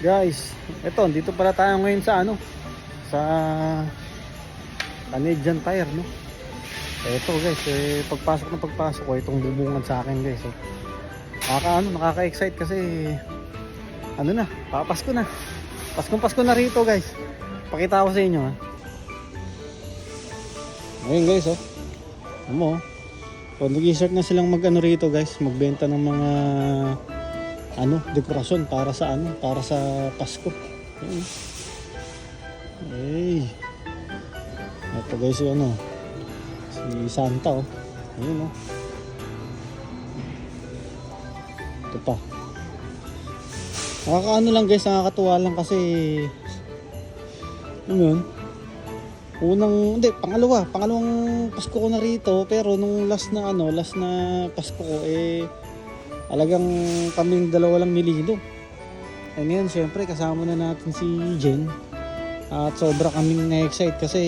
Guys, eto, dito pala tayo ngayon sa ano, sa Canadian Tire, no? Eto guys, pagpasok ko, itong bubungan sa akin guys. Nakaka-excite kasi ano na, papasko na. Pasko na rito guys. Pakita ko sa inyo ha. Ayun guys, nag-i-start na silang rito guys, magbenta ng mga dekorasyon para sa Pasko. Ayun. Hey. Ito guys yung si Santa Ayun Ito pa. Lang guys, nakakatuwa lang kasi pangalawang Pasko ko na rito, pero nung last na Pasko ko talagang kaming dalawa lang nililo. And ngayon syempre kasama na natin si Jen. At sobra kaming na-excite kasi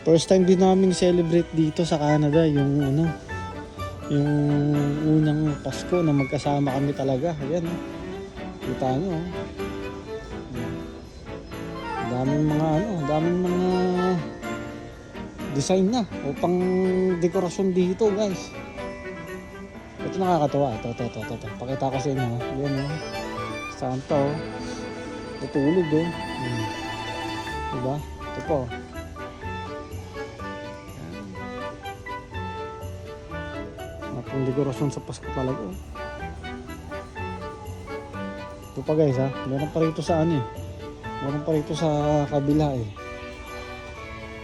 first time din namin celebrate dito sa Canada yung unang Pasko na magkasama kami talaga. Ayan kita nyo daming mga design na o pang dekorasyon dito guys. Ito nakakatawa. Ito. Pakita ko sa inyo. Ayan Santa tutulog diba? Ito po. Napang dekorasyon sa Pasko talaga Ito pa guys meron pa rito sa meron pa rito sa kabila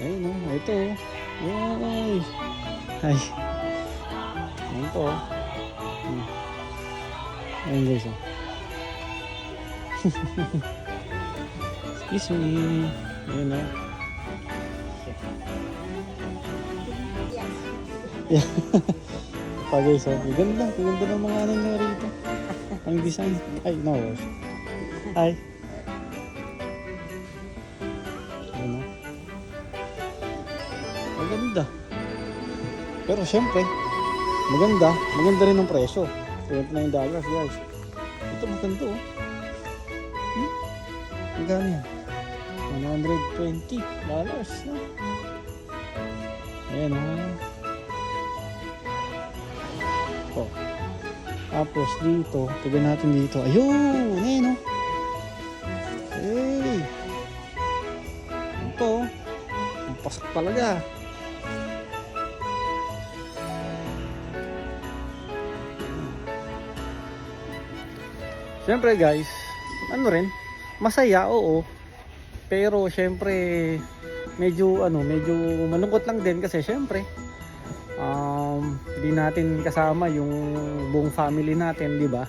ayun ito ay ayun po ayun guys excuse me ayun yeah. Pa guys ganda ng mga nyo rito ang design ay no ay ayun maganda pero syempre maganda rin ang presyo $29 guys. Ito maganda magkano yan? $120 ayan tapos dito tignan natin dito ayun ayan ito ang pasok talaga. Siyempre guys, masaya pero siyempre medyo malungkot lang din kasi siyempre di natin kasama yung buong family natin, di ba?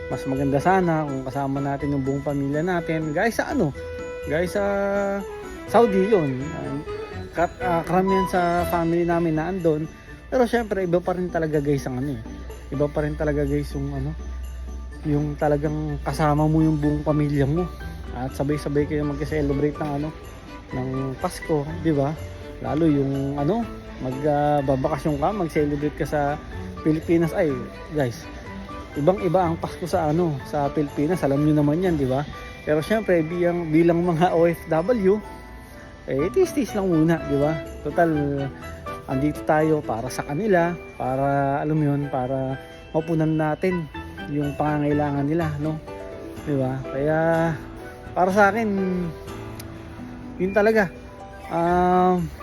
Mas maganda sana kung kasama natin yung buong pamilya natin. Guys, sa Saudi yun. Karamihan sa family namin na andon. Pero siyempre iba pa rin talaga guys iba pa rin talaga guys yung talagang kasama mo yung buong pamilya mo at sabay-sabay kayo mag-celebrate ng Pasko, di ba? Lalo yung magbabakasyon ka, mag-celebrate ka sa Pilipinas. Ay, guys, ibang-iba ang Pasko sa Pilipinas. Alam niyo naman 'yan, di ba? Pero syempre, bilang mga OFW, tis-tis lang muna, di ba? Total andito tayo para sa kanila, para para mapunan natin yung pangangailangan nila, di ba? Kaya para sa akin yun talaga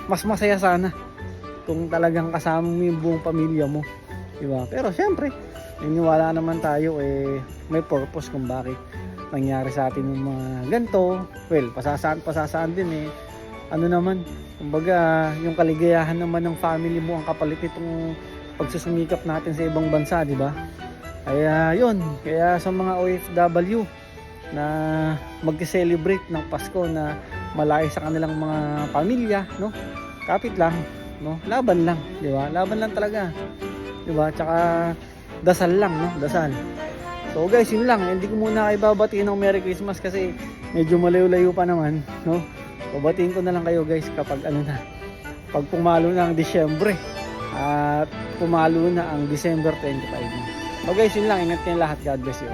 mas masaya sana kung talagang kasama mo yung buong pamilya mo, di ba? Pero syempre naniniwala naman tayo may purpose kung bakit nangyari sa atin yung mga ganito. Well, pasasaan din kumbaga yung kaligayahan naman ng family mo ang kapalit nitong pagsusumikap natin sa ibang bansa, di ba? Kaya sa mga OFW na mag-celebrate ng Pasko na malayo sa kanilang mga pamilya, kapit lang, laban lang, di ba? Laban lang talaga, di ba? Tsaka dasal lang, dasal. So guys, yun lang. Hindi ko muna kayo babatiin ng Merry Christmas kasi medyo malayo-layo pa naman, Babatiin ko na lang kayo guys kapag pag pumalo na ang Disyembre at pumalo na ang December 25. So guys, yun lang. Ingat kayo lahat. God bless you.